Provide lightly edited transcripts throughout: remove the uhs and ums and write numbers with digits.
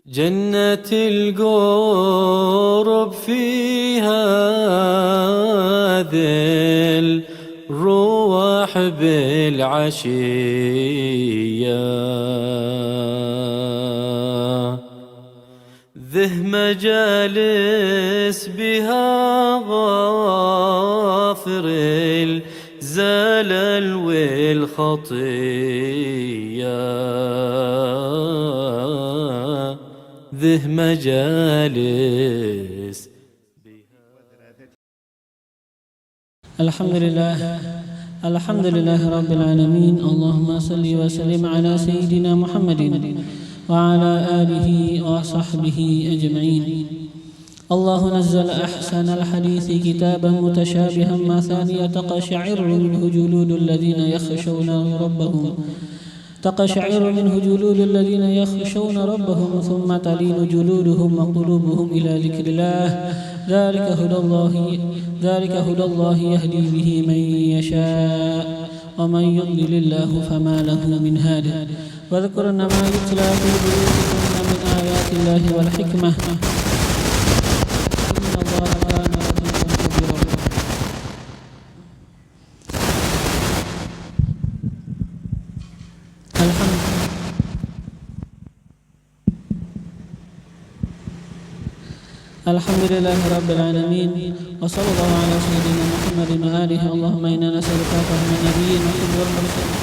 جنة القرب فيها ذل الروح بالعشية ذه مجالس بها غافر الزلل والخطية ذه مجالس. الحمد لله رب العالمين. اللهم صل وسلم على سيدنا محمد وعلى آله وصحبه أجمعين. الله نزل أحسن الحديث كتابا متشابها مثانية تقشعر منه جلود الذين يخشون ربهم ثم تلين جلودهم وقلوبهم إلى ذكر الله. ذلك هدى الله يهدي به من يشاء ومن يضلل الله فما له من هاد. واذكرن ما يتلى في بيوتكن من آيات الله والحكمة إن الله كان لطيفا خبيرا. الحمد لله رب العالمين وصلى الله على سيدنا محمد وآله. اللهم إنا نسألك فهم النبيين وحفظ المرسلين.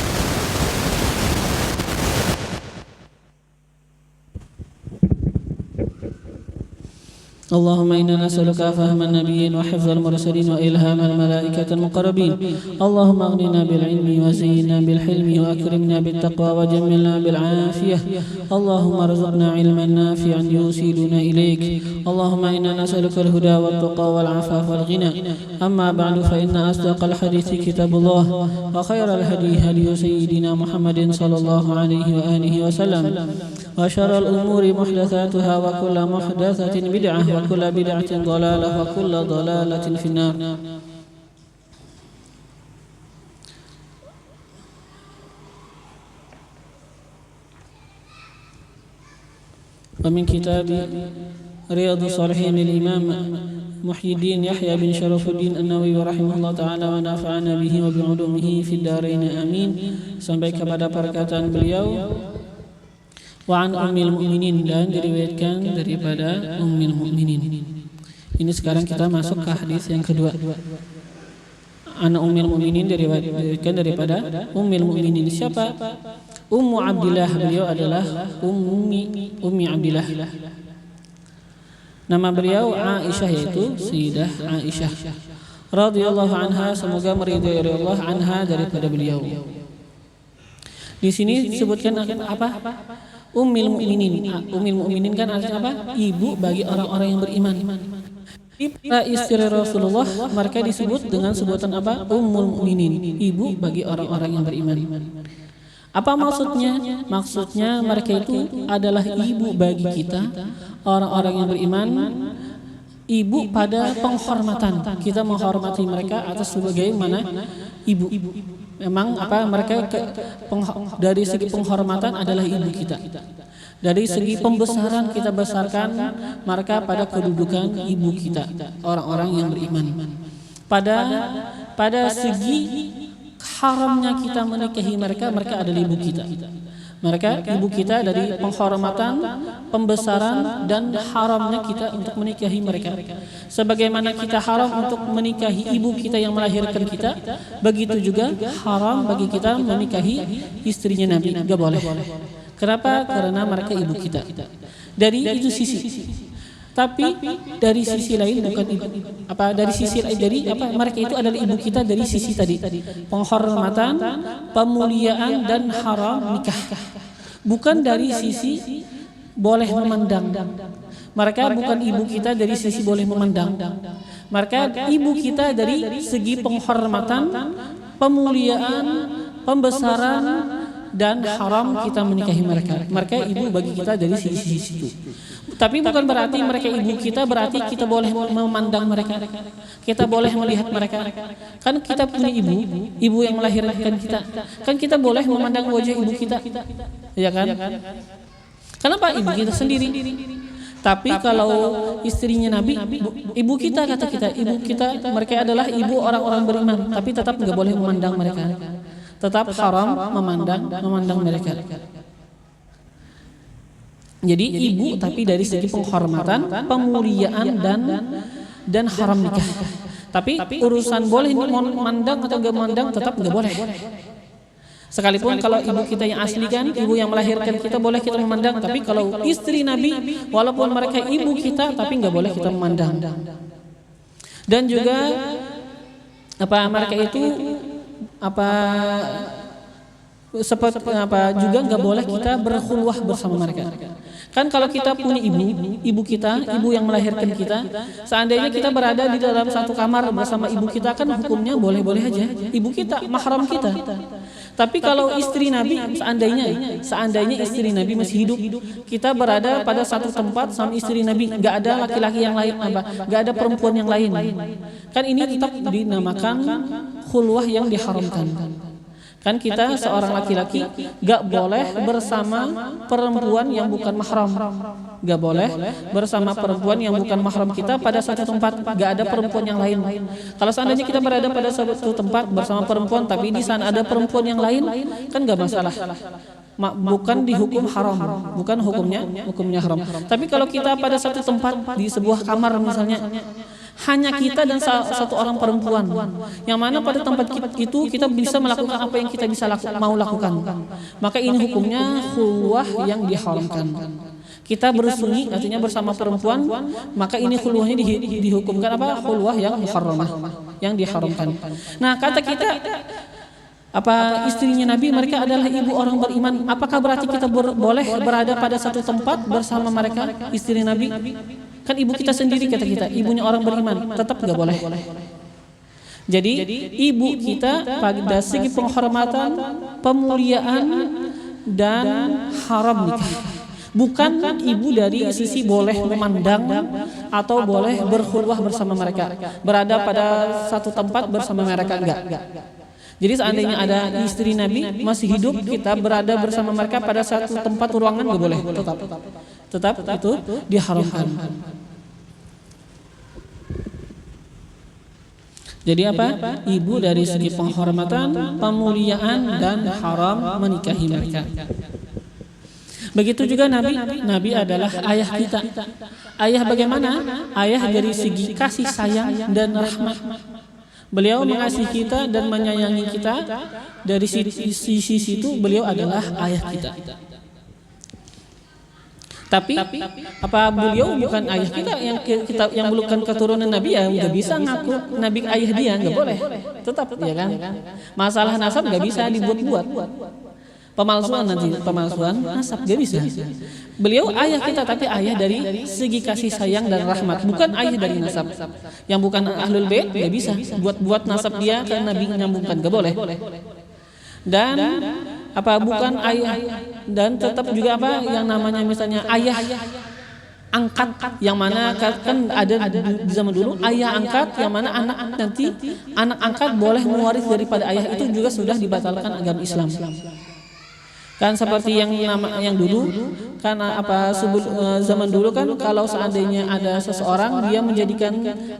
اللهم إنا نسألك فهم النبيين وحفظ المرسلين وإلهام الملائكة المقربين. اللهم أغننا بالعلم وزينا بالحلم وأكرمنا بالتقوى وجملنا بالعافية. اللهم ارزقنا علما نافعا يوصلنا إليك. اللهم إنا نسألك الهدى والتقى والعفاف والغنى. أما بعد فإن أصدق الحديث كتاب الله وخير الهدي هدي سيدنا محمد صلى الله عليه وآله وسلم وشر الأمور محدثاتها وكل محدثة بدعة وكل بدعة ضلالة وكل ضلالة في النار. ومن كتاب رياض الصالحين للإمام محي الدين يحيى بن شرف الدين النووي رحمه الله ta'ala wa nafa'ana bihi wa bi'ulumihi fid dharain amin. Sampai kepada perkataan beliau wa an ummil mu'minin, dan diriwayatkan daripada ummil mu'minin. Ini sekarang kita masuk ke hadis yang kedua. An ummil mu'minin diriwayatkan daripada ummil mu'minin. Siapa? Ummu Abdillah. Beliau adalah Ummi Abdillah. Nama beliau Aisyah, yaitu Sayyidah Aisyah radhiyallahu anha, semoga meridhai Allah anha daripada beliau. Di sini disebutkan apa? Ummil mu'minin. Ummil mu'minin kan artinya apa? Ibu bagi orang-orang yang beriman. Para istri Rasulullah mereka disebut dengan sebutan apa? Ummul mu'minin, ibu bagi orang-orang yang beriman. Apa maksudnya? Maksudnya mereka itu adalah ibu bagi kita, orang-orang yang beriman. Ibu pada penghormatan. Kita menghormati mereka atas sebagai mana? Ibu. Memang apa mereka dari segi penghormatan adalah ibu kita. Dari segi pembesaran kita besarkan mereka pada kedudukan ibu kita, orang-orang yang beriman. Pada segi haramnya kita menikahi mereka, mereka adalah ibu kita. Mereka ibu kita dari penghormatan, pembesaran, dan haramnya kita untuk menikahi mereka. Sebagaimana kita haram untuk menikahi ibu kita yang melahirkan kita, begitu juga haram bagi kita menikahi istrinya Nabi. Gak boleh. Kenapa? Karena mereka ibu kita. Dari itu sisi. Tapi dari sisi lain bukan ibu. Dari sisi lain mereka itu adalah ibu kita dari sisi tadi. Penghormatan, pemuliaan, dan haram nikah. Bukan dari sisi boleh memandang. Mereka bukan ibu kita dari sisi boleh memandang. Mereka ibu kita dari segi penghormatan, pemuliaan, pembesaran, dan haram kita menikahi mereka. Mereka ibu bagi kita dari sisi itu. Tapi bukan berarti mereka ibu kita berarti kita boleh memandang mereka. Kita boleh melihat mereka. Kan kita punya ibu yang melahirkan kita. Kan kita boleh memandang wajah ibu kita. Ya kan? Kenapa ibu kita sendiri? Tapi kalau istrinya Nabi, ibu kita kata kita, ibu kita mereka adalah ibu orang-orang beriman, tapi tetap nggak boleh memandang mereka. Tetap haram memandang mereka. Jadi ibu tapi dari segi penghormatan, pemuliaan dan haram nikah. Tapi urusan boleh memandang atau nggak memandang tetap nggak boleh. Sekalipun kalau ibu kita yang asli kan, ibu yang melahirkan kita boleh kita memandang. Tapi kalau istri Nabi, walaupun mereka ibu kita, tapi nggak boleh kita memandang. Dan juga mereka itu juga nggak boleh kita berkhulwah bersama mereka. Kan kalau kita punya ibu kita, ibu yang melahirkan kita, seandainya kita berada di dalam satu kamar bersama ibu kita, kan hukumnya boleh-boleh aja. Ibu kita, mahram kita. Tapi kalau istri Nabi, seandainya istri Nabi masih hidup, kita berada pada satu tempat sama istri Nabi, nggak ada laki-laki yang lain, nggak ada perempuan yang lain. Kan ini tetap dinamakan khulwah yang diharamkan. Kan kita seorang laki-laki gak boleh bersama perempuan yang bukan mahram. Gak boleh bersama perempuan yang bukan mahram kita pada satu tempat. Gak ada perempuan yang lain. Kalau seandainya kita berada pada satu tempat bersama perempuan, tapi di sana ada perempuan yang lain, kan gak masalah. Bukan dihukum haram, bukan hukumnya haram. Tapi kalau kita pada satu tempat di sebuah kamar misalnya, hanya kita dan satu orang perempuan, yang mana pada tempat itu kita bisa melakukan apa yang kita bisa mau lakukan, maka ini hukumnya khulwah yang diharamkan. Kita bersunyi artinya bersama perempuan, maka ini khulwahnya dihukumkan khulwah yang muharramah, yang diharamkan. Nah, kata kita istrinya Nabi mereka adalah ibu orang beriman, apakah berarti kita boleh berada pada satu tempat bersama mereka, istri Nabi? Kan ibu kita sendiri kata kita, ibunya orang beriman, tetap nggak boleh. Jadi ibu kita pada segi penghormatan, pemuliaan dan haram nikah. Bukan ibu dari sisi boleh memandang atau boleh berkhulwah bersama mereka, berada pada satu tempat bersama mereka, enggak. Jadi seandainya ada istri Nabi masih hidup, kita berada bersama mereka pada satu tempat ruangan nggak boleh, tetap itu diharamkan. Jadi ibu dari segi penghormatan, pemuliaan dan haram menikahi mereka. Begitu juga Nabi adalah ayah kita. Ayah bagaimana? Ayah dari segi kasih sayang dan rahmat. Beliau mengasihi kita dan menyayangi kita. Dari sisi situ beliau adalah ayah kita. Tapi beliau bukan ayah kita yang bukan keturunan Nabi, ya nggak bisa ngaku Nabi ayah dia, nggak boleh. Tetap ya kan. Masalah nasab nggak bisa dibuat-buat. Pemalsuan nasab nggak bisa. Beliau ayah kita, tapi ayah dari segi kasih sayang dan rahmat, bukan ayah dari nasab. Yang bukan ahlul bait nggak bisa buat nasab dia ke Nabi nyambungkan, nggak boleh. Dan bukan ayah, dan tetap juga yang namanya misalnya ayah angkat, yang mana kan ada di zaman dulu ayah angkat, yang mana anak angkat boleh mewaris daripada ayah, itu juga sudah dibatalkan agama Islam. Kan seperti yang dulu, karena zaman dulu kan kalau seandainya ada seseorang dia menjadikan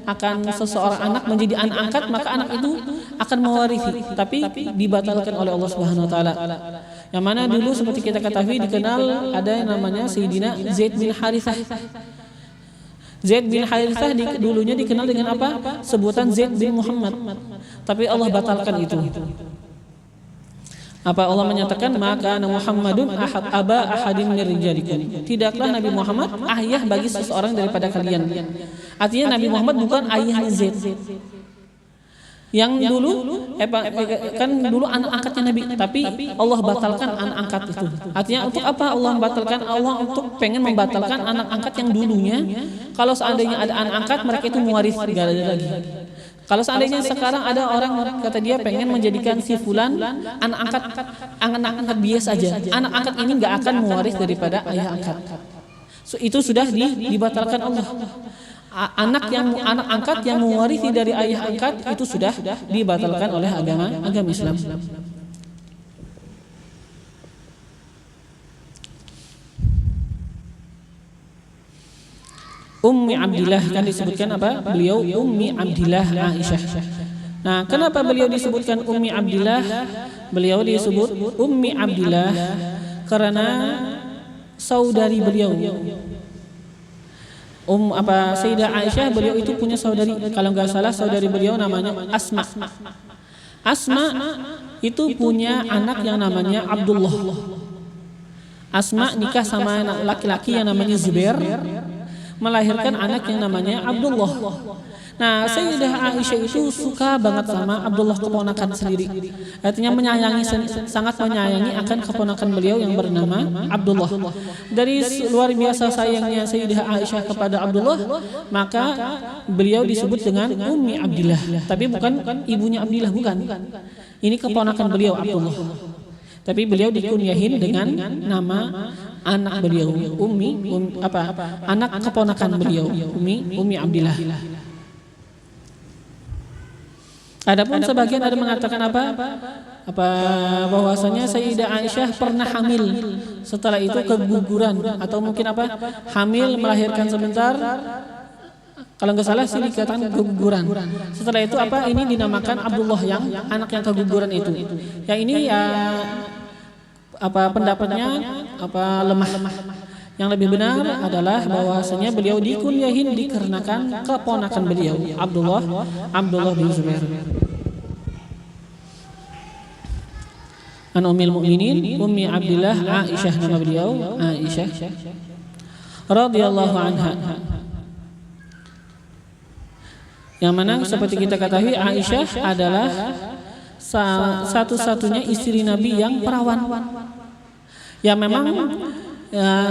akan seseorang anak menjadi anak angkat, maka anak itu akan mewarisi, tapi dibatalkan oleh Allah Subhanahu wa taala. Yang mana dulu seperti kita ketahui dikenal ada yang namanya Sayyidina Zaid bin Harithah. Zaid bin Harithah dulunya dikenal dengan sebutan Zaid bin Muhammad, tapi Allah batalkan itu. Allah menyatakan, maka Muhammadun ahadin min rijalikum. Tidaklah Nabi Muhammad ayah bagi seseorang daripada kalian. Artinya Nabi Muhammad bukan ayahnya Zaid. Yang dulu kan dulu anak angkatnya Nabi, tapi Allah batalkan anak angkat itu. Artinya untuk apa Allah membatalkan? Allah untuk pengen membatalkan anak angkat yang dulunya. Kalau seandainya ada anak angkat, mereka itu mewaris, gak ada lagi. Kalau seandainya sekarang ada orang kata dia pengen menjadikan si fulan anak angkat biasa aja, anak angkat ini nggak akan mewaris daripada ayah angkat. Itu sudah dibatalkan Allah. Anak angkat yang mewarisi dari ayah angkat itu sudah dibatalkan oleh agama Islam. Ummi Abdillah kan disebutkan apa? Beliau Ummi Abdillah Aisyah. Nah, kenapa beliau disebutkan Ummi Abdillah? Beliau disebut Ummi Abdillah karena saudari beliau. Sayyidah Aisyah beliau itu punya saudari, kalau nggak salah saudari beliau namanya Asma. Asma itu punya anak yang namanya Abdullah. Asma nikah sama anak laki-laki yang namanya Zubair, melahirkan anak yang namanya Abdullah. Nah, Sayyidah Aisyah itu suka banget sama Abdullah, keponakan sendiri. Artinya sangat menyayangi akan keponakan beliau yang bernama Abdullah. Dari luar biasa sayangnya Sayyidah Aisyah kepada Abdullah, maka beliau disebut dengan Ummi Abdillah. Tapi bukan ibunya Abdillah, bukan. Ini keponakan beliau Abdullah. Tapi beliau dikunyahin dengan nama anak beliau, anak keponakan beliau, Ummi Abdillah. Adapun sebagian ada mengatakan bahwasanya Sayyidah Aisyah pernah hamil, setelah itu keguguran atau mungkin hamil melahirkan sebentar, kalau nggak salah sih dikatakan keguguran. Setelah itu ini dinamakan Abdullah, yang anak yang keguguran itu. Yang ini pendapatnya lemah. Yang lebih benar adalah bahwasanya beliau dikunyahin dikarenakan keponakan beliau Abdullah bin Zubair. An Ummul Mukminin Ummi Abdillah Aisyah, nama beliau Aisyah radhiyallahu anha. Yang mana seperti kita ketahui Aisyah adalah satu-satunya istri Nabi yang perawan. Ya memang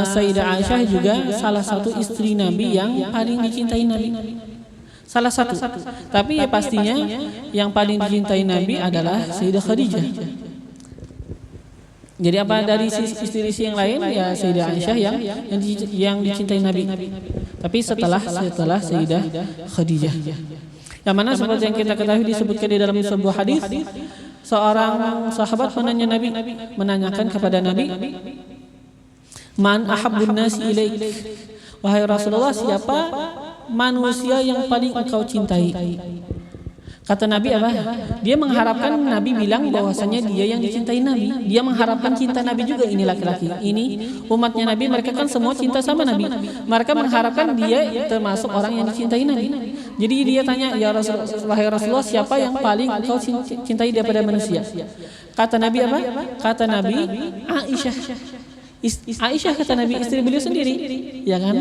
Sayyidah Aisyah juga salah satu istri Nabi yang paling dicintai Nabi. Salah satu. Tapi pastinya yang paling dicintai Nabi adalah Sayyidah Khadijah. Jadi dari istri-istri yang lain ya Sayyidah Aisyah yang dicintai Nabi. Tapi setelah Sayyidah Khadijah. Yang mana seperti yang kita ketahui disebutkan di dalam sebuah hadis, seorang sahabat menanyakan kepada Nabi, "Man ahabbun nasi ilaik?" Wahai Rasulullah, siapa manusia yang paling engkau cintai? Kata Nabi Dia mengharapkan Nabi bilang bahwasanya dia yang dicintai Nabi. Dia mengharapkan cinta Nabi juga. Ini laki-laki, ini umatnya Nabi, mereka kan semua cinta sama Nabi. Mereka mengharapkan dia termasuk orang yang dicintai Nabi. Jadi dia tanya, "Ya wahai Rasulullah, siapa yang paling engkau cintai daripada manusia?" Kata Nabi Kata Nabi, Aisyah. Aisyah, kata Nabi, istri beliau sendiri, ya kan?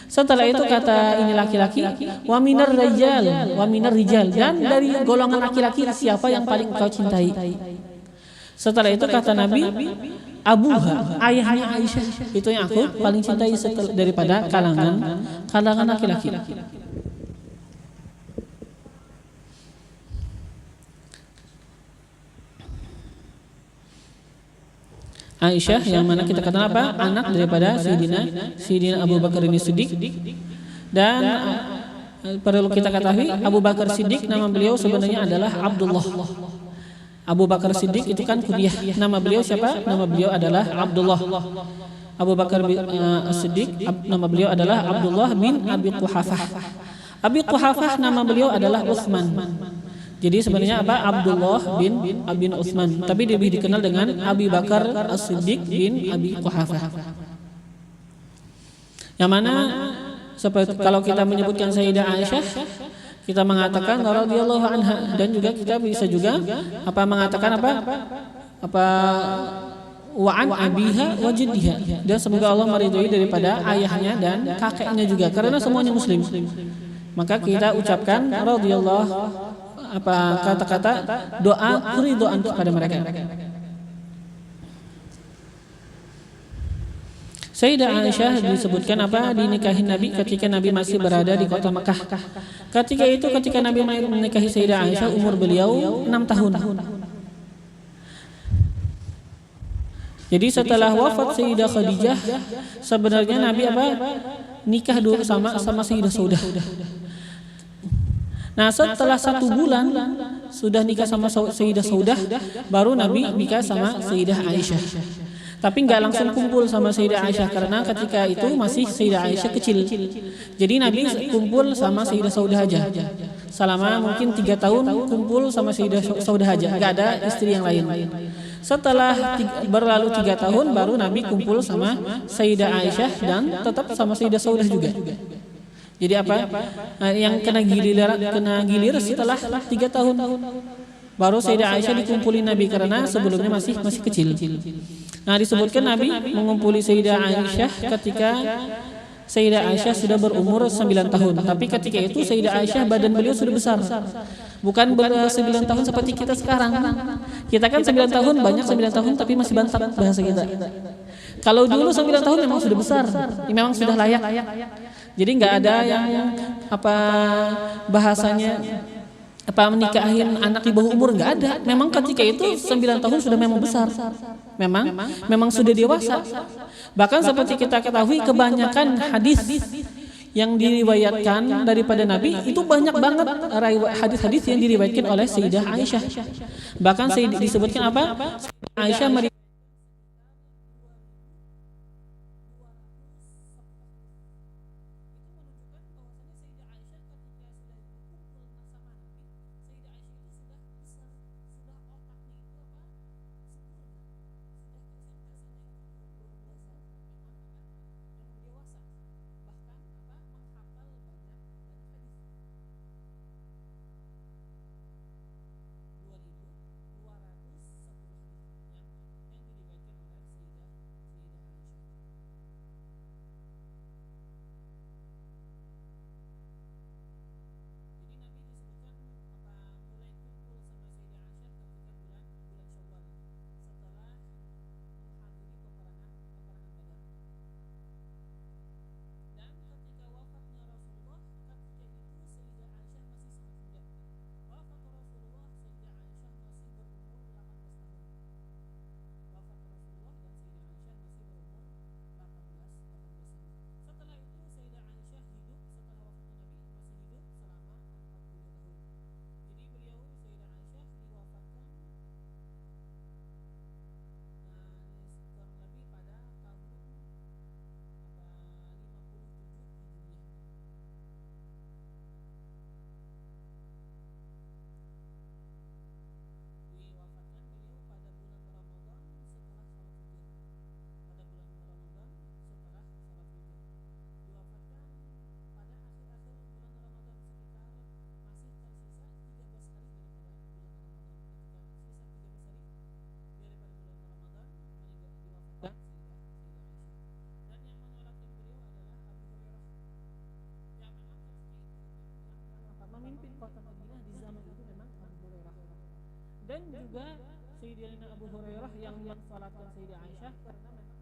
Setelah itu kata ini laki-laki, wa minar rijal, dan dari golongan laki-laki siapa yang paling engkau cintai? Setelah itu kata Nabi, abuha, ayahnya Aisyah, itu yang aku paling cintai daripada kalangan laki-laki. Aisyah yang mana kita katakan anak daripada Sayyidina Abu Bakar ini Siddiq. Dan perlu kita ketahui Abu Bakar Siddiq nama beliau sebenarnya adalah Abdullah. Abu Bakar Siddiq itu kan kunyah. Nama beliau siapa? Nama beliau adalah Abdullah. Abu Bakar Siddiq nama beliau adalah Abdullah bin Abi Quhafah. Abi Quhafah nama beliau adalah Utsman. Jadi sebenarnya Abdullah bin Utsman, tapi lebih dikenal dengan Abi Bakar As-Siddiq bin Abi Quhafah. Yang mana seperti kalau kita menyebutkan Sayyidah Aisyah, kita mengatakan radhiyallahu anha, dan juga kita bisa juga mengatakan wa an abiha wa jaddiha, dan semoga Allah meridhoi daripada ayahnya dan kakeknya juga, karena semuanya muslim. Maka kita ucapkan radhiyallahu kata-kata doa ridhoan kepada mereka. Sayyidah Aisyah disebutkan dinikahi Nabi ketika Nabi masih berada di kota Mekah. Ketika Nabi menikahi Sayyidah Aisyah, umur beliau 6 tahun. Jadi setelah wafat Sayyidah Khadijah, sebenarnya Nabi nikah dulu sama Sayyidah Saudah. Nah setelah 1 bulan sudah nikah sama Sayyidah Saudah, baru Nabi nikah sama Sayyidah Aisyah. Tapi nggak langsung kumpul sama Sayyidah Aisyah karena ketika itu masih Sayyidah Aisyah kecil. Jadi Nabi kumpul sama Sayyidah Saudah aja. Selama mungkin 3 tahun kumpul sama Sayyidah Saudah aja, nggak ada istri yang lain. Setelah berlalu 3 tahun baru Nabi kumpul sama Sayyidah Aisyah dan tetap sama Sayyidah Saudah juga. Jadi yang kena gilir setelah 3 tahun baru Sayyidah Aisyah dikumpulin Nabi karena sebelumnya masih kecil. Nah disebutkan Nabi mengumpuli Sayyidah Aisyah ketika Sayyidah Aisyah sudah berumur 9 tahun. Tapi ketika itu Sayyidah Aisyah badan beliau sudah besar. Bukan 9 tahun seperti kita sekarang. Kita kan 9 tahun, banyak 9 tahun tapi masih bantat bahasa kita. Kalau dulu 9 tahun memang sudah besar, memang sudah layak. Jadi nggak ada yang bahasanya menikahin anak di bawah umur, nggak ada. Memang ketika itu 9 tahun sudah memang besar. Memang sudah dewasa. Bahkan seperti kita ketahui kebanyakan hadis yang diriwayatkan daripada Nabi itu banyak banget hadis-hadis yang diriwayatkan oleh Sayyidah Aisyah. Bahkan disebutkan Aisyah memimpin kota Madinah di zaman itu memang Abu Hurairah. Dan juga Sayyidina Abu Hurairah yang mensalatkan Sayyidah Aisyah karena memang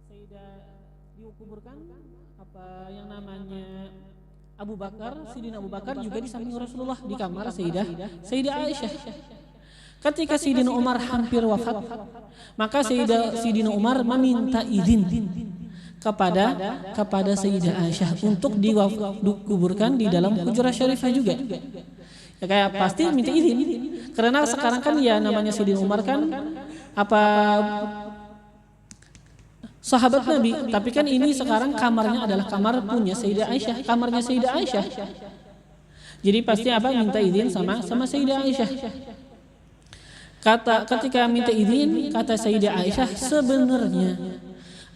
Sayyidah dikuburkan yang namanya Sayyidina Abu Bakar juga di samping Rasulullah di kamar Sayyidah Aisyah. Ketika Sayyidina Umar hampir wafat, maka Sayyidina Umar meminta izin kepada Sayyidah Aisyah untuk dikuburkan di dalam hujrah syarifah juga. Ya kayak pasti minta izin. Karena sekarang kan ya namanya Sayyidina Umar kan sahabat Nabi, tapi kan ini sekarang kamarnya adalah kamar punya Sayyidah Aisyah, kamarnya Sayyidah Aisyah. Jadi pasti minta izin sama Sayyidah Aisyah. Ketika minta izin, kata Sayyidah Aisyah, sebenarnya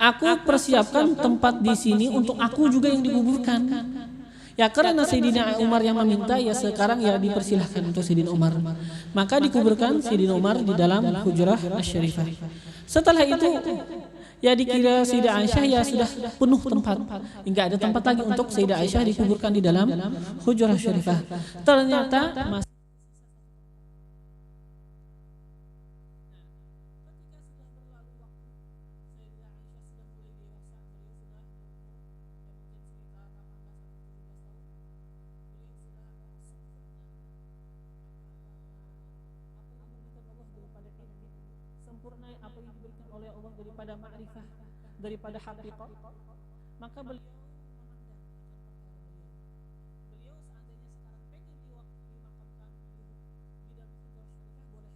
aku persiapkan tempat di sini untuk aku juga yang dikuburkan. Ya karena Sayyidina Umar yang meminta, ya sekarang ya dipersilahkan untuk Sayyidina Umar. Maka dikuburkan Sayyidina Umar di dalam hujrah asy-syarifah. Setelah itu ya dikira Sayyidah Aisyah ya sudah penuh tempat, enggak ada tempat lagi untuk Sayyidah Aisyah dikuburkan di dalam hujrah syarifah. Ternyata sempurna apa yang diberikan oleh Allah daripada ma'rifah, daripada haqiqah, maka beliau seandainya sekarang pengen dimakamkan di dalam hujrah syarifah boleh,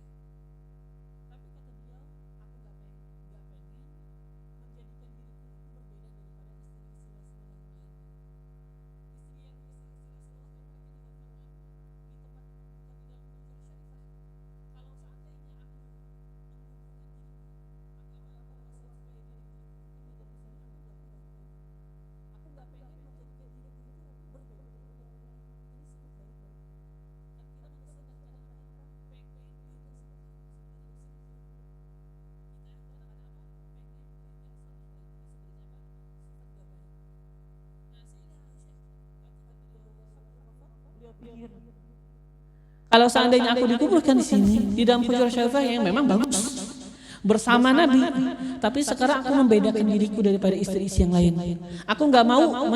tapi kata beliau aku nggak pengen menjadikan diriku itu berbeda daripada istri-istri Rasulullah yang lain. Istri Rasulullah kan mereka diwafatkan di tempat bukan di dalam hujrah syarifah. Kalau seandainya aku kalau seandainya aku dikuburkan di sini di dalam hujrah syarifah yang memang bagus bersama Nabi, tapi sekarang aku membedakan diriku daripada istri-istri yang lain. Aku nggak mau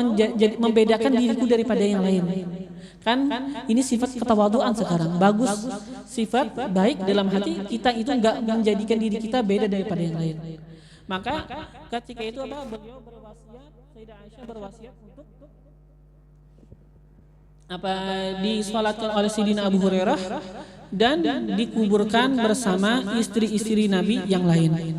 membedakan diriku daripada yang lain. Kan ini sifat ketawaduan sekarang. Bagus, sifat baik dalam hati kita itu nggak menjadikan diri kita beda daripada yang lain. Maka ketika itu beliau berwasiat, Sayyidah Aisyah berwasiat untuk disolatkan oleh Sayyidina Abu Hurairah dan dikuburkan bersama istri-istri Nabi yang lain.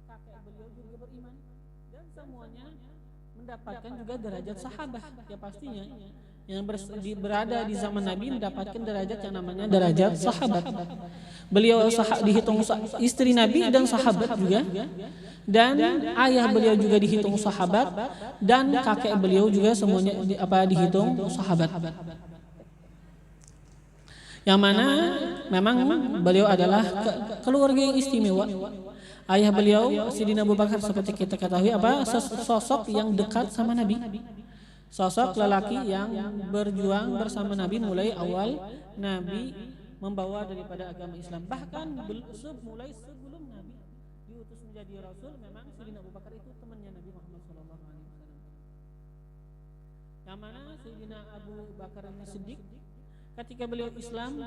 Kakek beliau juga beriman dan semuanya mendapatkan juga derajat sahabat. Ya pastinya yang berada di zaman Nabi mendapatkan derajat yang namanya derajat sahabat. Beliau dihitung istri Nabi dan sahabat juga, dan ayah beliau juga dihitung sahabat, dan kakek beliau juga semuanya dihitung sahabat. Yang mana memang beliau adalah keluarga yang istimewa. Ayah beliau Sayyidina Abu Bakar seperti kita ketahui sosok yang dekat sama Nabi. Sosok lelaki yang berjuang bersama Nabi mulai awal Nabi membawa daripada agama Islam. Bahkan mulai sebelum Nabi diutus menjadi Rasul, memang Sayyidina Abu Bakar itu temannya Nabi Muhammad SAW. Yang mana Sayyidina Abu Bakar Siddiq ketika beliau berislam,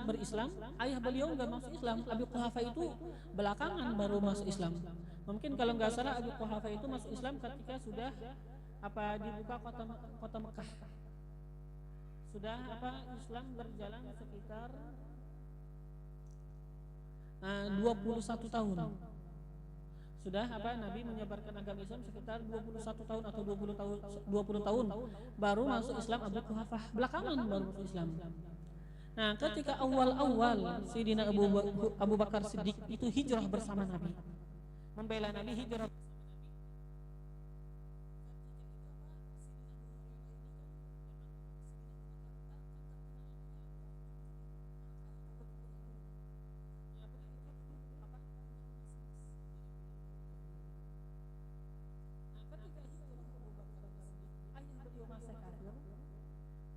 ayah beliau nggak masuk Islam. Abu Quhafa itu belakangan baru masuk Islam. Mungkin kalau nggak salah Abu Quhafa itu masuk Islam ketika sudah dibuka kota Mekah. Sudah Islam berjalan sekitar 21 tahun. Sudah Nabi menyebarkan agama Islam sekitar 21 tahun atau 20 tahun baru masuk Islam Abu Quhafah, belakangan baru masuk Islam. Nah, ketika awal-awal Sayyidina Abu Bakar Siddiq itu hijrah bersama Nabi, membela Nabi, hijrah.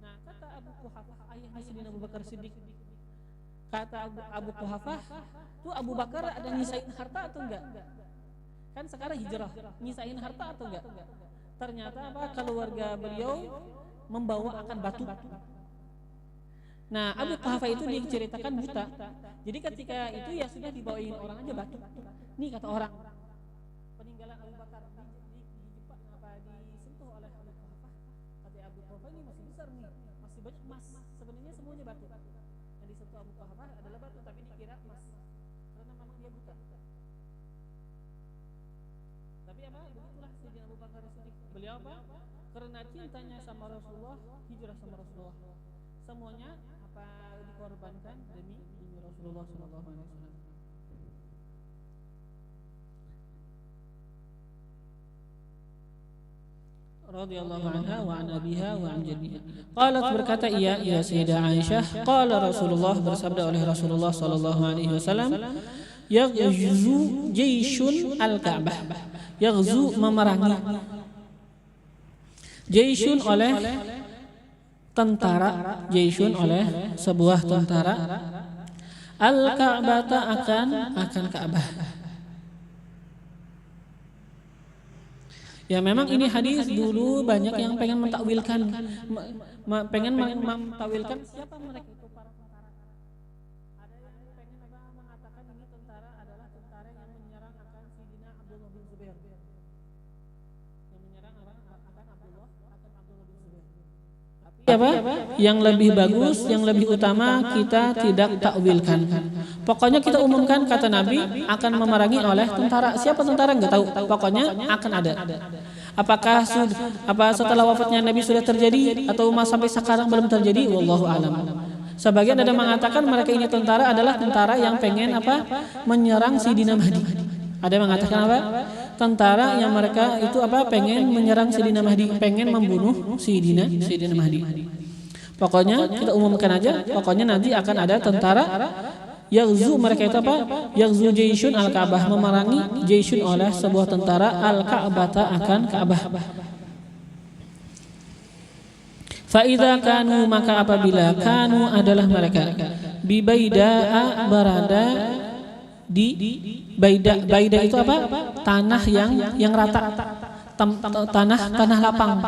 Nah, kata Abu Quhafah, ayahnya Sayyidina Abu Bakar Siddiq, kata Abu Quhafah, tuh Abu Bakar ada nyisain harta atau enggak? Kan sekarang hijrah, nyisain harta atau enggak? Ternyata keluarga beliau membawa akan batu. Nah, Abu Quhafah itu diceritakan buta. Jadi ketika itu ya sudah dibawain orang aja batu. Nih kata orang, peninggalan Abu Bakar disentuh oleh Abu Quhafah. Kata Abu Quhafah, ini masih besar nih, masih banyak emas. Sebenarnya semuanya batu. Yang disentuh Abu Quhafah adalah batu, tapi dikira emas karena memang dia buta. Tapi begitulah Sayyidina Abu Bakar Siddiq. Beliau karena cintanya sama Rasulullah, hijrah sama Rasulullah. Semuanya dikorbankan demi Rasulullah sallallahu alaihi wasallam. Radhiyallahu anha wa an abiha wa an jaddiha. Qalat, berkata ia Sayyidah Aisyah, qala Rasulullah, bersabda oleh Rasulullah sallallahu alaihi wasallam, yaghzu jayshun al-Ka'bah. Yaghzu memerangi. Jayshun oleh tentara, jayshun oleh sebuah tentara, al-Ka'bah akan Ka'bah. Ya memang ini hadis dulu banyak yang pengen mentakwilkan, mentakwilkan siapa mereka itu para tentara. Ada yang pengen mengatakan ini tentara adalah tentara yang menyerang akan Sayyidina Abdullah bin Zubair. Yang menyerang akan Abdullah bin Zubair. Tapi yang lebih bagus, yang lebih utama kita tidak takwilkan. Pokoknya kita umumkan kata Nabi akan memerangi oleh tentara. Siapa tentara enggak tahu. Pokoknya akan ada. Apakah setelah wafatnya Nabi sudah terjadi atau sampai sekarang belum terjadi? Wallahu alam. Sebagian ada mengatakan mereka ini tentara adalah tentara yang pengen menyerang Sayyidina Mahdi. Ada yang mengatakan tentara yang mereka itu pengen menyerang Sayyidina Mahdi, pengen membunuh Sayyidina Mahdi. Pokoknya kita umumkan aja, pokoknya nanti akan ada tentara yaghzu, mereka itu yaghzu jayshun al-Ka'bah, memerangi jayshun oleh sebuah tentara al-Ka'bah akan Ka'bah. Fa idza kanu, maka apabila kanu adalah mereka bibaida'a, berada di baida itu tanah yang rata, tanah lapang.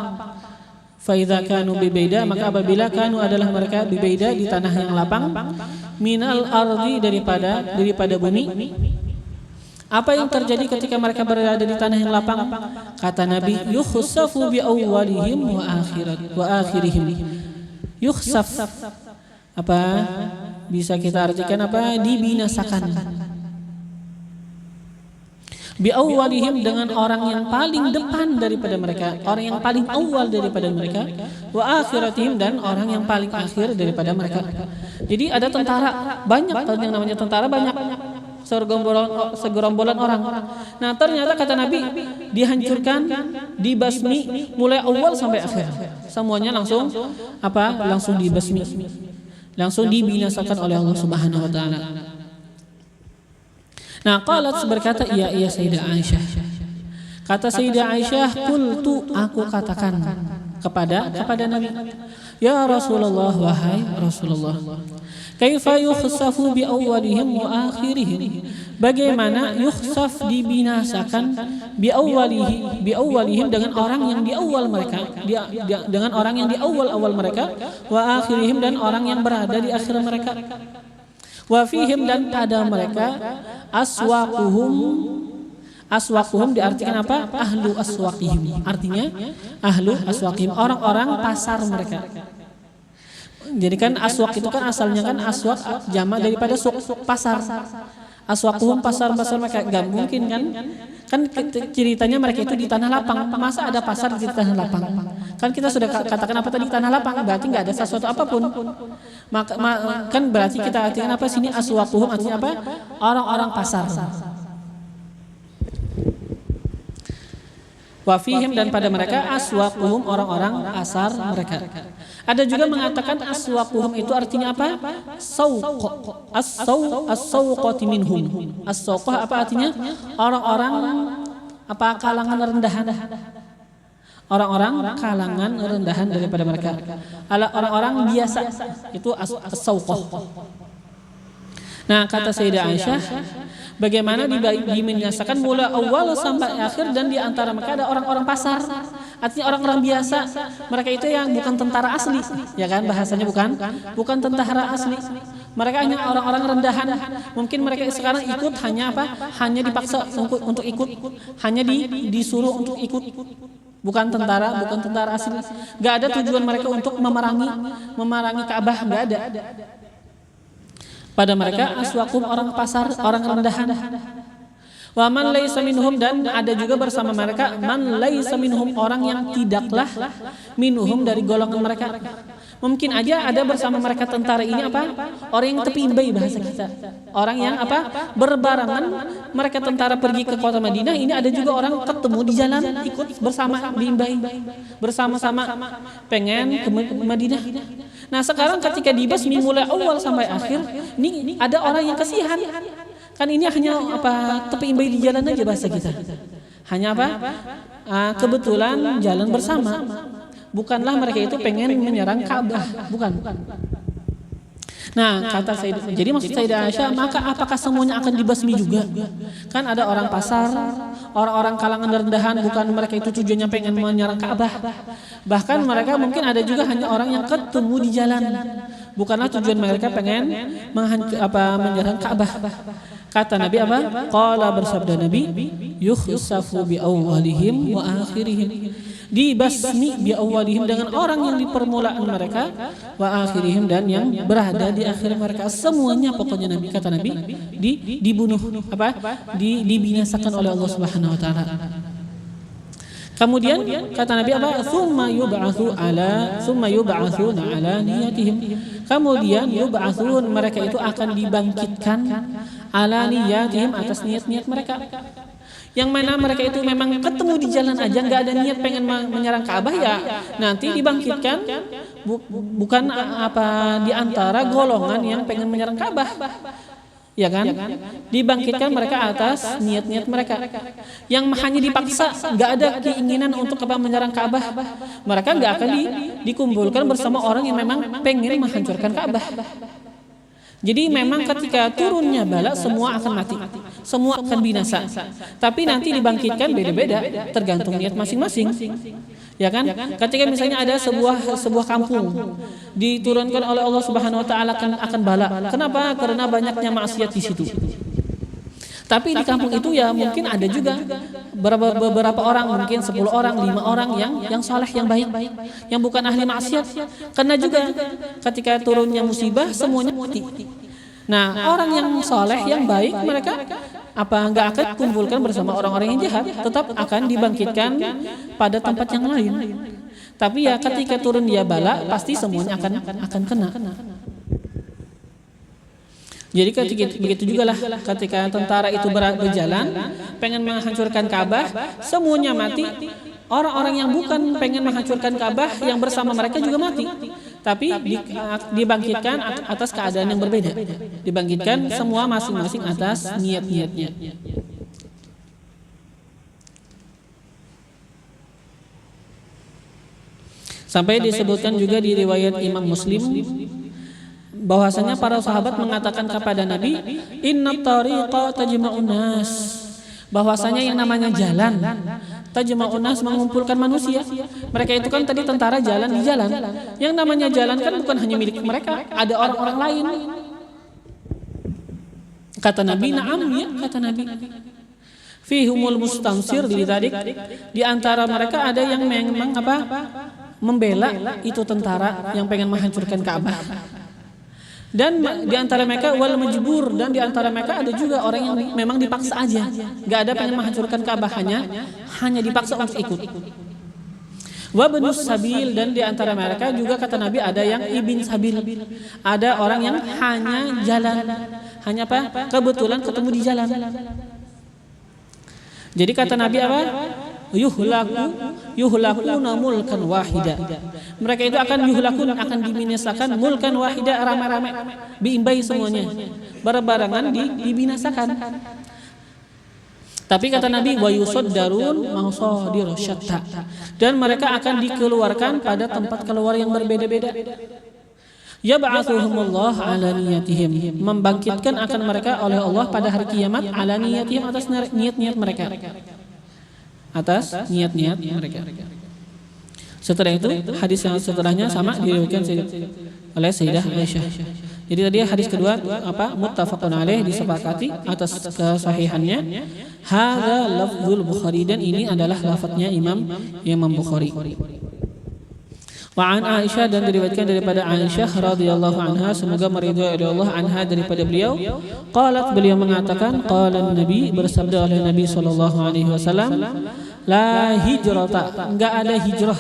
Fa idza kanu bibaida, maka apabila kanu adalah mereka bibaida di tanah yang lapang, minal ardi, daripada bumi. Apa yang terjadi ketika mereka berada di tanah yang lapang? Kata Nabi, yukhsafu bi awwalihim wa akhirihim. Yukhsaf bisa kita artikan dibinasakan. Bi awwalihim, dengan orang yang paling depan daripada mereka, orang yang paling awal daripada mereka, wa akhiratihim, dan orang yang paling akhir daripada mereka. Jadi ada tentara banyak, yang namanya tentara banyak, segerombolan orang. Nah, ternyata kata Nabi dihancurkan, dibasmi mulai awal sampai akhir. Semuanya langsung dibasmi, langsung dibinasakan oleh Allah Subhanahu wa taala. Nah, qalat, berkata ia Sayyidah Aisyah. Kata Sayyidah Aisyah, qultu, aku katakan kepada Nabi, ya Rasulullah, wahai Rasulullah, kaifa yukhsafu bi awwalihim wa akhirihim, bagaimana yukhsaf, dibinasakan, bi awwalihim dengan orang yang di awal mereka, dengan orang yang di awal mereka, wa akhirihim, dan orang yang berada di akhir mereka. Wa fihim, dan pada mereka, aswaquhum diartikan ahlu aswaqihim, artinya ahlu aswaqihim, orang-orang pasar mereka. Jadi kan aswaq itu kan asalnya aswaq jamak daripada suq, pasar. Aswaquhum pasar-pasar mereka, nggak mungkin kan? Kan ceritanya mereka itu di tanah lapang. Masa ada pasar di tanah lapang? Kan kita sudah katakan apa tadi, tanah lapang, berarti nggak ada sesuatu apapun. Kan berarti kita artikan apa sini, aswaquhum artinya apa? Orang-orang pasar. Wa fihim, dan pada mereka, aswaquhum orang-orang pasar mereka. Ada juga mengatakan aswaquhum itu artinya apa? Sauq. As-sauqati minhum. As-sauqah apa artinya? Orang-orang apa, kalangan rendahan. Orang-orang kalangan rendahan daripada mereka. Orang-orang biasa itu as-sauqah. Nah, kata Sayyidah Aisyah, bagaimana dimenyasakan mulai awal sampai akhir, dan di antara mereka ada orang-orang pasar. Artinya orang-orang biasa. Mereka itu yang bukan tentara asli, ya kan, bahasanya bukan tentara asli. Mereka hanya orang-orang rendahan. Mungkin mereka sekarang ikut hanya apa? Hanya dipaksa untuk ikut, hanya disuruh untuk ikut. Bukan tentara asli. Gak ada tujuan mereka untuk memerangi Ka'bah, gak ada. Pada mereka aswaquhum orang pasar, orang rendahan. Wa man laisa minhum, dan ada juga bersama mereka man laisa minhum, orang yang tidaklah minhum dari golongan mereka. Mungkin aja ada bersama mereka tentara ini apa? Orang yang tepi imbai bahasa kita. Orang yang apa? Berbarengan mereka tentara pergi ke kota Madinah, ini ada juga orang ketemu di jalan ikut bersama bimbai. Bersama-sama pengen ke Madinah. Nah, sekarang ketika dibasmi mulai awal sampai akhir, ini ada orang yang kasihan. Kan ini hanya apa? Tepi imbai di jalan aja bahasa kita. Hanya apa? Kebetulan jalan bersama. Bukanlah mereka itu pengen menyerang Ka'bah, bukan. Nah, kata Sayyidah, jadi maksud Sayyidah Aisyah, maka apakah semuanya akan dibasmi juga? Kan ada orang pasar, orang-orang kalangan rendahan, bukan mereka itu tujuannya pengen menyerang Ka'bah. Bahkan mereka mungkin ada juga hanya orang yang ketemu di jalan. Bukanlah tujuan mereka pengen menyerang Ka'bah. Kata Nabi apa? Qala, bersabda Nabi, yukhsafu bi awwalihim wa akhirihim. Dibasmi bi awwalihim, dengan orang yang di permulaan mereka, wa akhirihim, dan yang berada di akhir mereka. Semuanya pokoknya Nabi, kata Nabi, dibunuh dibinasakan oleh Allah Subhanahu wa taala. Kemudian kata Nabi apa? Tsumma yub'atsuna ala niyatihim. Kemudian yub'atsun, mereka itu akan dibangkitkan ala niyatihim, atas niat-niat mereka. Yang mana mereka itu memang ketemu di jalan aja, nggak ada niat pengen menyerang Ka'bah, ya nanti dibangkitkan bukan apa di antara golongan yang pengen menyerang Ka'bah, ya kan? Dibangkitkan mereka atas niat-niat mereka. Yang hanya dipaksa, nggak ada keinginan untuk menyerang Ka'bah, mereka nggak akan dikumpulkan bersama orang yang memang pengen menghancurkan Ka'bah. Jadi memang ketika turunnya bala, semua akan mati, semua akan binasa. Tapi nanti dibangkitkan beda-beda, tergantung niat masing-masing. Ya kan? Ketika misalnya ada sebuah kampung diturunkan oleh Allah Subhanahu wa taala akan bala. Kenapa? Karena banyaknya maksiat di situ. Tapi di kampung itu ya mungkin ada juga beberapa orang, mungkin 10 orang, 5 orang yang saleh, yang baik, yang bukan ahli maksiat. Karena juga ketika turunnya musibah semuanya mati. Nah, orang yang saleh, yang baik, mereka nggak akan kumpulkan bersama orang-orang yang jahat, tetap akan dibangkitkan pada tempat yang lain. Tapi ya ketika turun dia bala, pasti semuanya akan kena. Jadi begitu juga lah ketika tentara itu berjalan pengen menghancurkan Ka'bah, semuanya mati. Orang-orang yang bukan pengen menghancurkan Ka'bah yang bersama mereka juga mati. Tapi dibangkitkan atas keadaan yang berbeda. Dibangkitkan semua masing-masing atas niat-niatnya. Sampai disebutkan juga di riwayat Imam Muslim bahwasanya para sahabat mengatakan kepada Nabi, inna tariqa tajma'un nas, bahwasanya yang namanya jalan tajma'un nas, mengumpulkan manusia. Mereka itu kan tadi tentara jalan di jalan. Yang namanya jalan kan bukan hanya milik mereka, ada orang-orang lain. Kata Nabi, na'am, ya, kata Nabi. Fihumul mustansir lidzalik, di antara mereka ada yang memang membela itu tentara yang pengen menghancurkan Ka'bah. Dan di antara mereka wal majbur, dan di antara mereka ada juga orang yang memang dipaksa aja, nggak ada pengen menghancurkan Ka'bah, hanya dipaksa untuk ikut. Wa benus sabil, dan di antara mereka juga kata Nabi ada yang ibn sabil, ada orang yang hanya jalan, hanya apa? Kebetulan ketemu di jalan. Jadi kata Nabi apa? Yuhlakuna mulkan wahida. Mereka itu akan akan dibinasakan mulkan wahida, ramai-ramai, biimbai semuanya, berbarengan dibinasakan. Tapi kata Nabi wa yusaddarun mawsadir syatta, dan mereka akan dikeluarkan pada tempat keluar yang berbeda-beda. Yab'atsuhumullah ala niyatihim, membangkitkan akan mereka oleh Allah pada hari kiamat ala niyatihim, atas niat-niat mereka, atas niat-niat mereka. Setelah itu hadis yang setelahnya sama diriwayatkan oleh Sayyidah Aisyah. Jadi tadi hadis kedua apa? Muttafaqun alaih, disepakati atas kesahihannya. Hadza lafzul Bukhari, dan ini adalah lafadznya Imam Bukhari. Wa an Aisyah, dan diriwayatkan daripada Aisyah radhiyallahu anha, semoga meridhai Allah anha daripada beliau, qalat, beliau mengatakan, qala Nabi, bersabda oleh Nabi sallallahu alaihi wasallam, la hijrata, enggak ada hijrah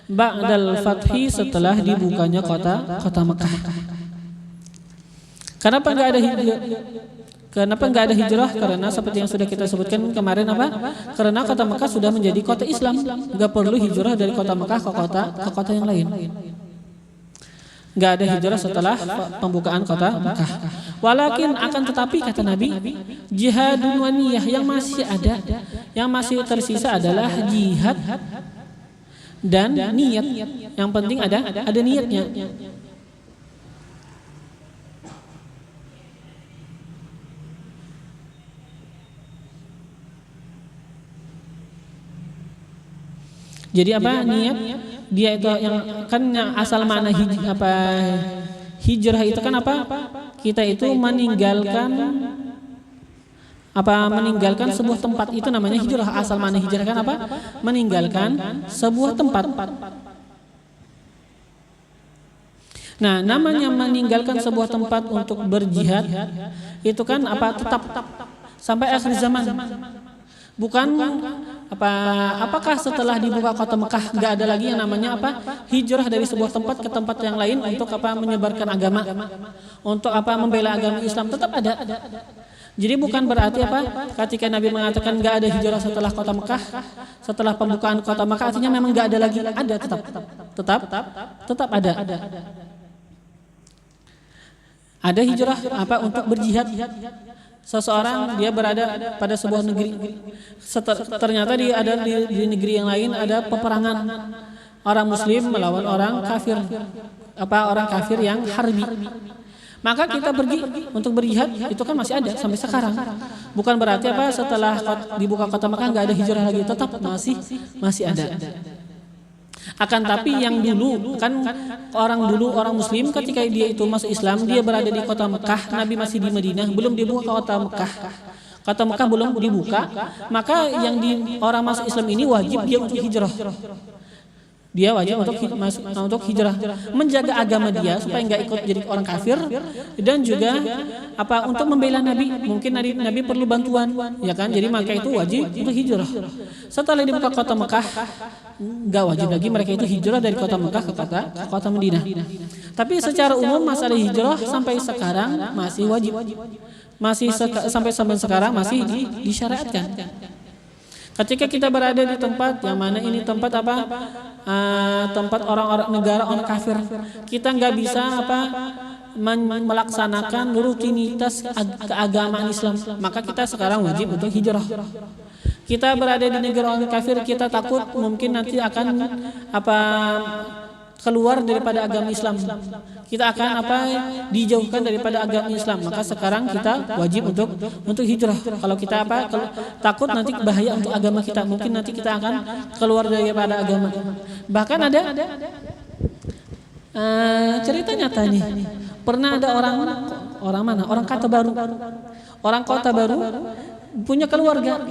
ba'dal fathi, setelah dibukanya kota Mekah. Kenapa enggak ada hijrah? Kenapa enggak ada hijrah? Karena seperti yang sudah kita sebutkan kemarin apa? Karena kota Mekah sudah menjadi kota Islam, enggak perlu hijrah dari kota Mekah ke kota yang lain. Enggak ada hijrah setelah pembukaan kota Mekah. Walakin, akan tetapi kata Nabi, jihadun wa niyah, yang masih ada, yang masih tersisa adalah jihad dan niat. Yang penting ada niatnya. Jadi apa niat? Dia itu yang kan asal mana hijrah itu kan apa? Kita itu meninggalkan sebuah tempat, itu namanya hijrah. Asal mana hijrah kan apa? Meninggalkan sebuah tempat. Nah, namanya meninggalkan sebuah tempat untuk berjihad itu kan apa? Tetap sampai akhir zaman. Bukan apakah setelah dibuka kota Mekah nggak ada lagi yang namanya apa? Hijrah dari sebuah tempat ke tempat yang lain untuk apa? Menyebarkan agama, untuk apa? Membela agama Islam, tetap ada. Jadi bukan berarti apa? Ketika Nabi mengatakan nggak ada hijrah setelah kota Mekah, setelah pembukaan kota Mekah, artinya memang nggak ada lagi. Ada, tetap ada. Ada hijrah apa? Untuk berjihad. Seseorang dia berada pada sebuah negeri, ternyata di negeri yang lain ada peperangan orang Muslim melawan orang kafir, orang kafir yang harbi. Maka kita pergi untuk berjihad, itu kan masih ada sampai sekarang. Bukan berarti apa? Setelah dibuka kota Mekah nggak ada hijrah lagi, tetap masih ada. Akan tapi yang dulu kan orang Muslim ketika dia itu masuk Islam, dia berada di kota Mekah, Nabi masih di Madinah, belum dibuka kota Mekah. Kota Mekah belum dibuka, maka yang orang masuk Islam ini wajib dia untuk hijrah. Dia wajib untuk hijrah, menjaga agama dia supaya nggak ikut jadi orang kafir, dan juga apa? Untuk membela Nabi. Mungkin Nabi perlu bantuan, ya kan? Jadi maka itu wajib untuk hijrah. Setelah dibuka kota Mekah, nggak wajib lagi mereka itu hijrah dari kota Mekah ke kota Madinah. Tapi secara umum masalah hijrah sampai sekarang masih wajib, sampai sekarang masih disyariatkan. Ketika kita berada di tempat yang mana ini tempat apa? Tempat orang-orang negara orang kafir, kita nggak bisa melaksanakan rutinitas keagamaan Islam, maka kita sekarang wajib untuk hijrah. Kita berada di negara orang kafir, kita takut mungkin nanti akan keluar daripada agama Islam, kita akan dijauhkan daripada agama Islam, maka sekarang kita wajib untuk hijrah. Kalau kita takut nanti bahaya untuk agama kita, mungkin nanti kita akan keluar daripada agama. Bahkan ada cerita nyata nih, pernah ada orang kota baru punya keluarga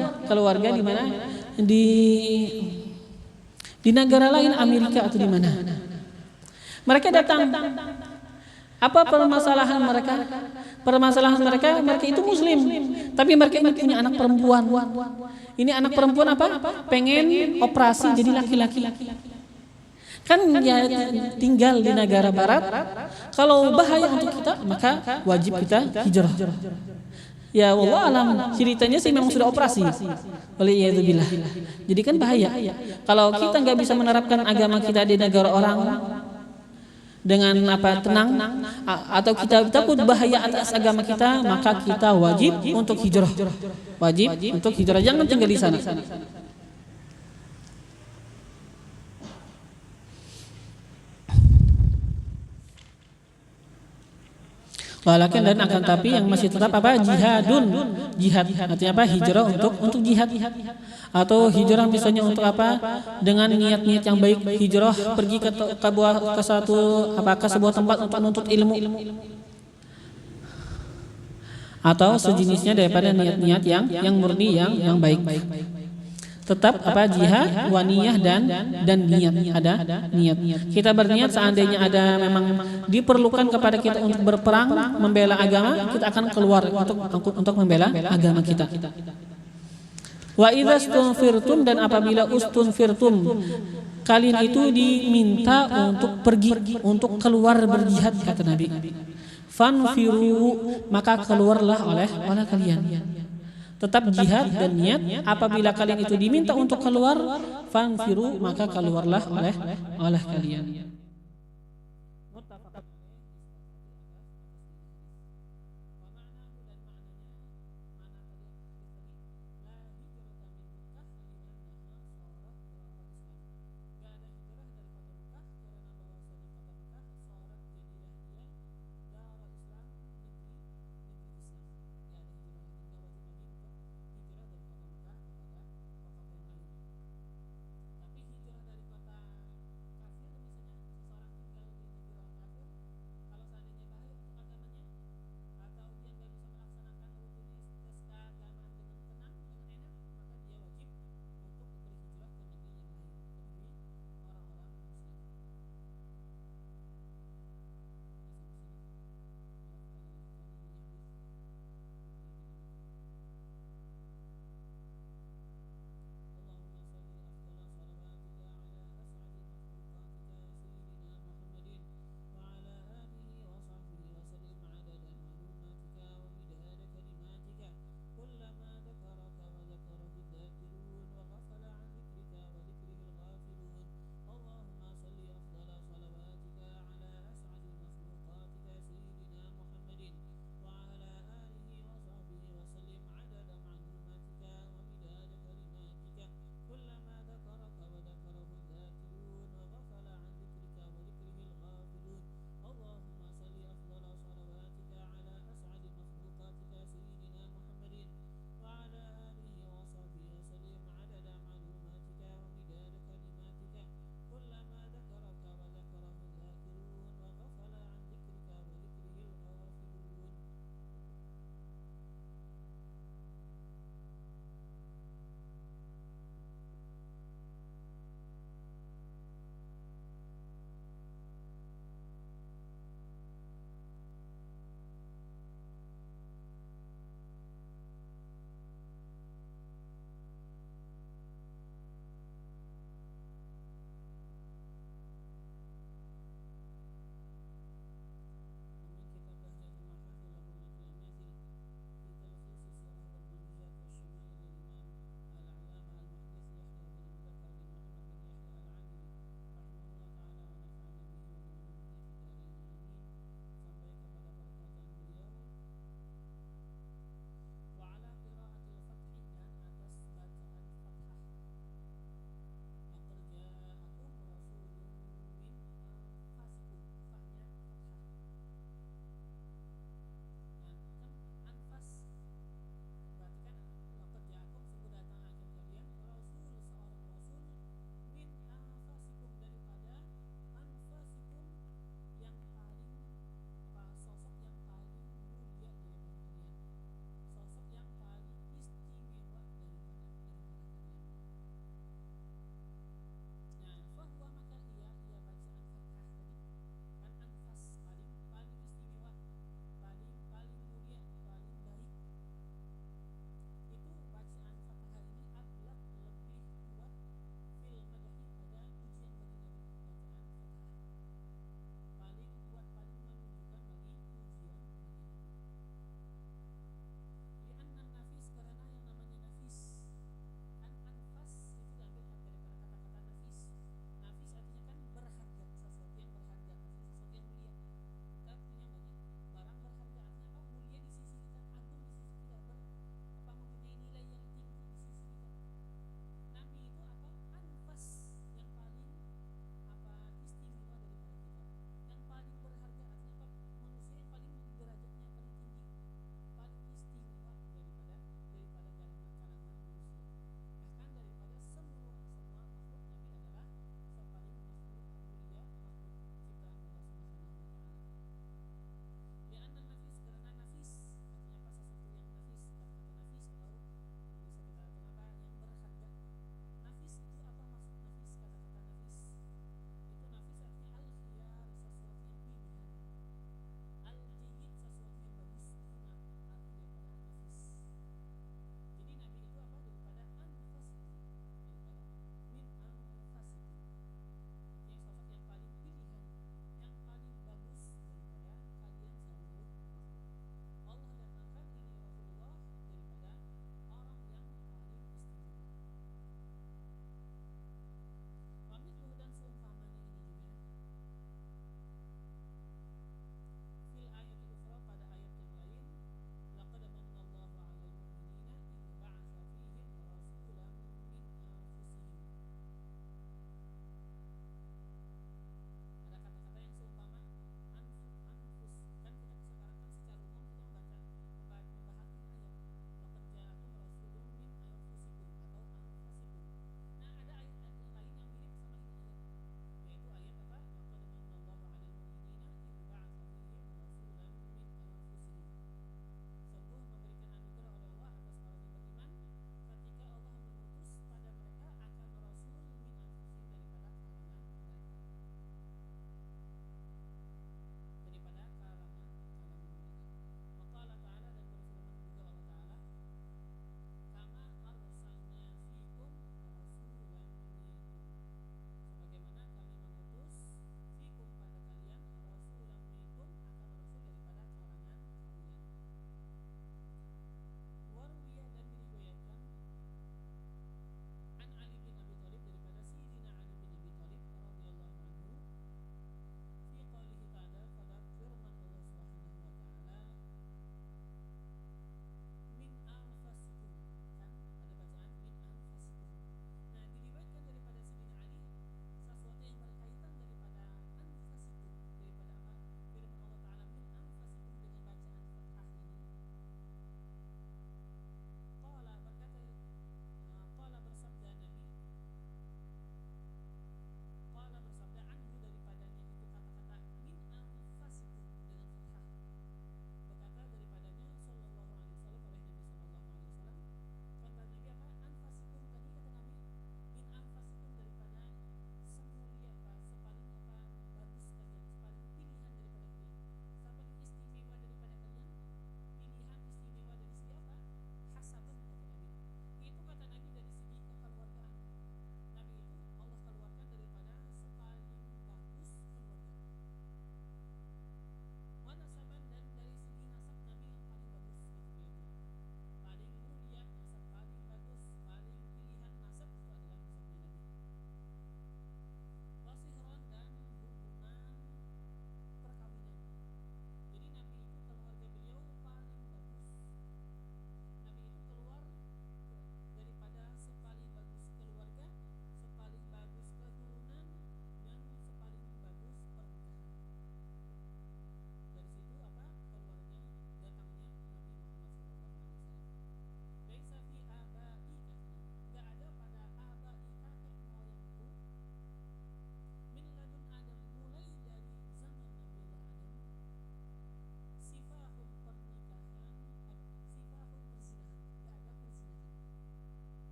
di mana, di negara lain, Amerika atau di mana. Mereka datang Apa permasalahan mereka? Permasalahan mereka, mereka itu muslim, tapi mereka ini punya anak perempuan. Ini anak perempuan apa? Pengen operasi jadi laki-laki. Kan ya tinggal di negara barat, kalau bahaya untuk kita, maka wajib kita hijrah. Ya Allah alam, ceritanya sih memang sudah operasi. Waliyadzubillah. Jadi kan bahaya. Kalau kita nggak bisa menerapkan agama kita di negara orang dengan tenang, atau kita takut bahaya atas agama kita, maka kita wajib untuk hijrah. Wajib untuk hijrah, jangan tinggal di sana. Walakin dan akan tapi yang masih tetap jihadun, jihad artinya hijrah untuk jihad, atau hijrah misalnya untuk dengan niat-niat yang baik, hijrah pergi ke sebuah tempat untuk menuntut ilmu, atau sejenisnya daripada niat-niat yang murni, yang baik. Tetap jihad, waniyah dan niat, ada niat. Kita berniat seandainya ada memang diperlukan kepada kita untuk berperang membela agama, kita akan keluar untuk membela agama kita. Wa idza stunfirtum, dan apabila ustunfirtum, kalian itu diminta untuk pergi, untuk keluar berjihad, kata Nabi. Fanfiru, maka keluarlah oleh kalian. Tetap jihad dan niat. Apabila kalian itu diminta untuk keluar, fanfiru, maka keluarlah oleh kalian.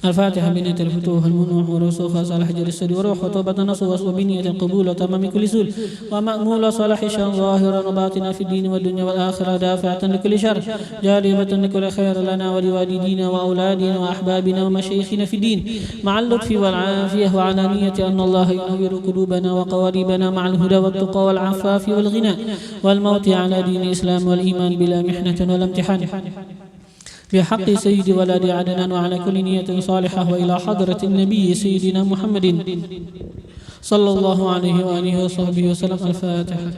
الفاتحة بنية الفتوح المنوح ورسوخ صالح جر السد وروح وتوبة نصوص وبنية القبول وتمام كل سول ومأمول صالح شان ظاهرا وباطنا في الدين والدنيا والآخرة دافعة لكل شر جالبة لكل خير لنا ولوالدينا وأولادنا وأحبابنا ومشايخنا في الدين مع اللطف والعافية وعلانية أن الله ينور قلوبنا وقواربنا مع الهدى والتقى والعفاف والغنى والموت على دين الإسلام والإيمان بلا محنة ولا امتحان بحق سيد ولد عدنان وعلى كل نية صالحة وإلى حضرة النبي سيدنا محمد صلى الله عليه وآله وصحبه وسلم. الفاتحة.